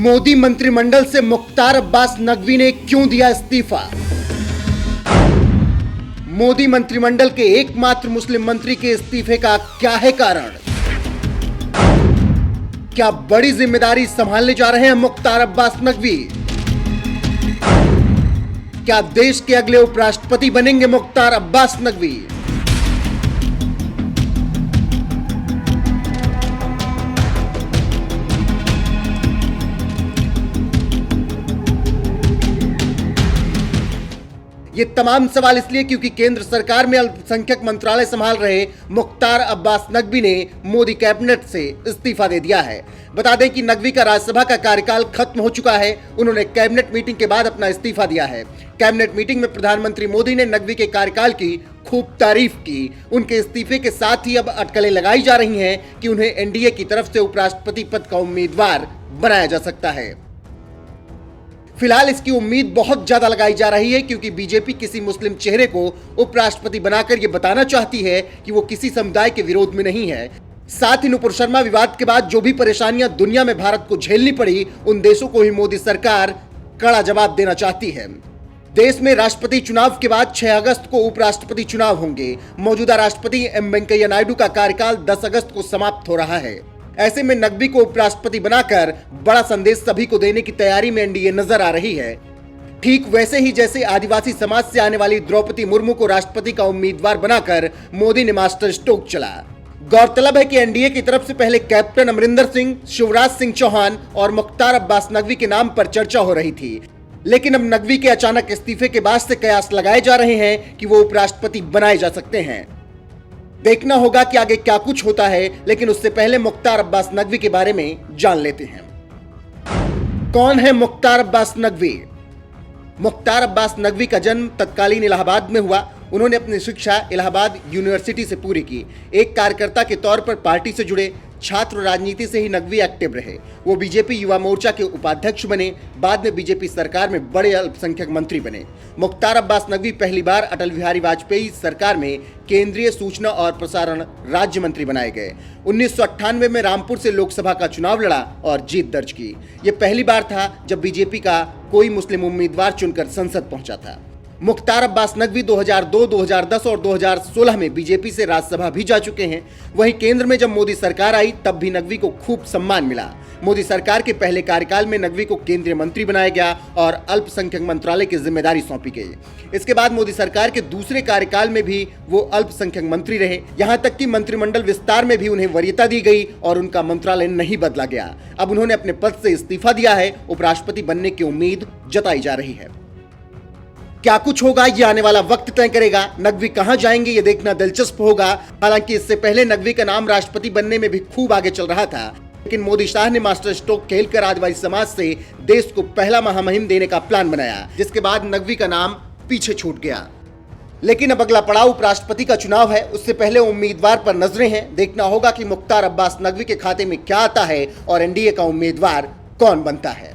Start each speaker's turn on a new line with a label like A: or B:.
A: मोदी मंत्रिमंडल से मुख्तार अब्बास नकवी ने क्यों दिया इस्तीफा? मोदी मंत्रिमंडल के एकमात्र मुस्लिम मंत्री के इस्तीफे का क्या है कारण? क्या बड़ी जिम्मेदारी संभालने जा रहे हैं मुख्तार अब्बास नकवी? क्या देश के अगले उपराष्ट्रपति बनेंगे मुख्तार अब्बास नकवी? ये तमाम सवाल इसलिए क्योंकि केंद्र सरकार में अल्पसंख्यक मंत्रालय संभाल रहे मुख्तार अब्बास नकवी ने मोदी कैबिनेट से इस्तीफा दे दिया है। बता दें कि नकवी का राज्यसभा का कार्यकाल खत्म हो चुका है। उन्होंने कैबिनेट मीटिंग के बाद अपना इस्तीफा दिया है। कैबिनेट मीटिंग में प्रधानमंत्री मोदी ने नकवी के कार्यकाल की खूब तारीफ की। उनके इस्तीफे के साथ ही अब अटकलें लगाई जा रही हैं कि उन्हें एनडीए की तरफ से उपराष्ट्रपति पद का उम्मीदवार बनाया जा सकता है। फिलहाल इसकी उम्मीद बहुत ज्यादा लगाई जा रही है क्योंकि बीजेपी किसी मुस्लिम चेहरे को उपराष्ट्रपति बनाकर यह बताना चाहती है कि वो किसी समुदाय के विरोध में नहीं है। साथ ही नुपुर शर्मा विवाद के बाद जो भी परेशानियां दुनिया में भारत को झेलनी पड़ी, उन देशों को ही मोदी सरकार कड़ा जवाब देना चाहती है। देश में राष्ट्रपति चुनाव के बाद 6 अगस्त को उपराष्ट्रपति चुनाव होंगे। मौजूदा राष्ट्रपति एम वेंकैया नायडू का कार्यकाल 10 अगस्त को समाप्त हो रहा है। ऐसे में नकवी को उपराष्ट्रपति बनाकर बड़ा संदेश सभी को देने की तैयारी में एनडीए नजर आ रही है। ठीक वैसे ही जैसे आदिवासी समाज से आने वाली द्रौपदी मुर्मू को राष्ट्रपति का उम्मीदवार बनाकर मोदी ने मास्टर स्ट्रोक चला। गौरतलब है कि एनडीए की तरफ से पहले कैप्टन अमरिंदर सिंह, शिवराज सिंह चौहान और मुख्तार अब्बास नकवी के नाम पर चर्चा हो रही थी, लेकिन अब नकवी के अचानक इस्तीफे के बाद से कयास लगाए जा रहे हैं कि वो उपराष्ट्रपति बनाए जा सकते हैं। देखना होगा कि आगे क्या कुछ होता है, लेकिन उससे पहले मुख्तार अब्बास नकवी के बारे में जान लेते हैं। कौन है मुख्तार अब्बास नकवी? मुख्तार अब्बास नकवी का जन्म तत्कालीन इलाहाबाद में हुआ। उन्होंने अपनी शिक्षा इलाहाबाद यूनिवर्सिटी से पूरी की। एक कार्यकर्ता के तौर पर पार्टी से जुड़े। छात्र राजनीति से ही नकवी एक्टिव रहे। वो बीजेपी युवा मोर्चा के उपाध्यक्ष बने। बाद में बीजेपी सरकार में बड़े अल्पसंख्यक मंत्री बने। मुख्तार अब्बास नकवी पहली बार अटल बिहारी वाजपेयी सरकार में केंद्रीय सूचना और प्रसारण राज्य मंत्री बनाए गए। 1998 में रामपुर से लोकसभा का चुनाव लड़ा और जीत दर्ज की। ये पहली बार था जब बीजेपी का कोई मुस्लिम उम्मीदवार चुनकर संसद पहुंचा था। मुख्तार अब्बास नकवी 2002, 2010 और 2016 में बीजेपी से राज्यसभा भी जा चुके हैं। वहीं केंद्र में जब मोदी सरकार आई तब भी नकवी को खूब सम्मान मिला। मोदी सरकार के पहले कार्यकाल में नकवी को केंद्रीय मंत्री बनाया गया और अल्पसंख्यक मंत्रालय की जिम्मेदारी सौंपी गई। इसके बाद मोदी सरकार के दूसरे कार्यकाल में भी वो अल्पसंख्यक मंत्री रहे। यहाँ तक कि मंत्रिमंडल विस्तार में भी उन्हें वरीयता दी गई और उनका मंत्रालय नहीं बदला गया। अब उन्होंने अपने पद से इस्तीफा दिया है। उपराष्ट्रपति बनने की उम्मीद जताई जा रही है। क्या कुछ होगा ये आने वाला वक्त तय करेगा। नकवी कहां जाएंगे ये देखना दिलचस्प होगा। हालांकि इससे पहले नकवी का नाम राष्ट्रपति बनने में भी खूब आगे चल रहा था, लेकिन मोदी शाह ने मास्टर स्ट्रोक खेलकर आदिवासी समाज से देश को पहला महामहिम देने का प्लान बनाया, जिसके बाद नकवी का नाम पीछे छूट गया। लेकिन अब अगला पड़ाव उपराष्ट्रपति का चुनाव है। उससे पहले उम्मीदवार पर नजरें हैं। देखना होगा कि मुख्तार अब्बास नकवी के खाते में क्या आता है और एनडीए का उम्मीदवार कौन बनता है।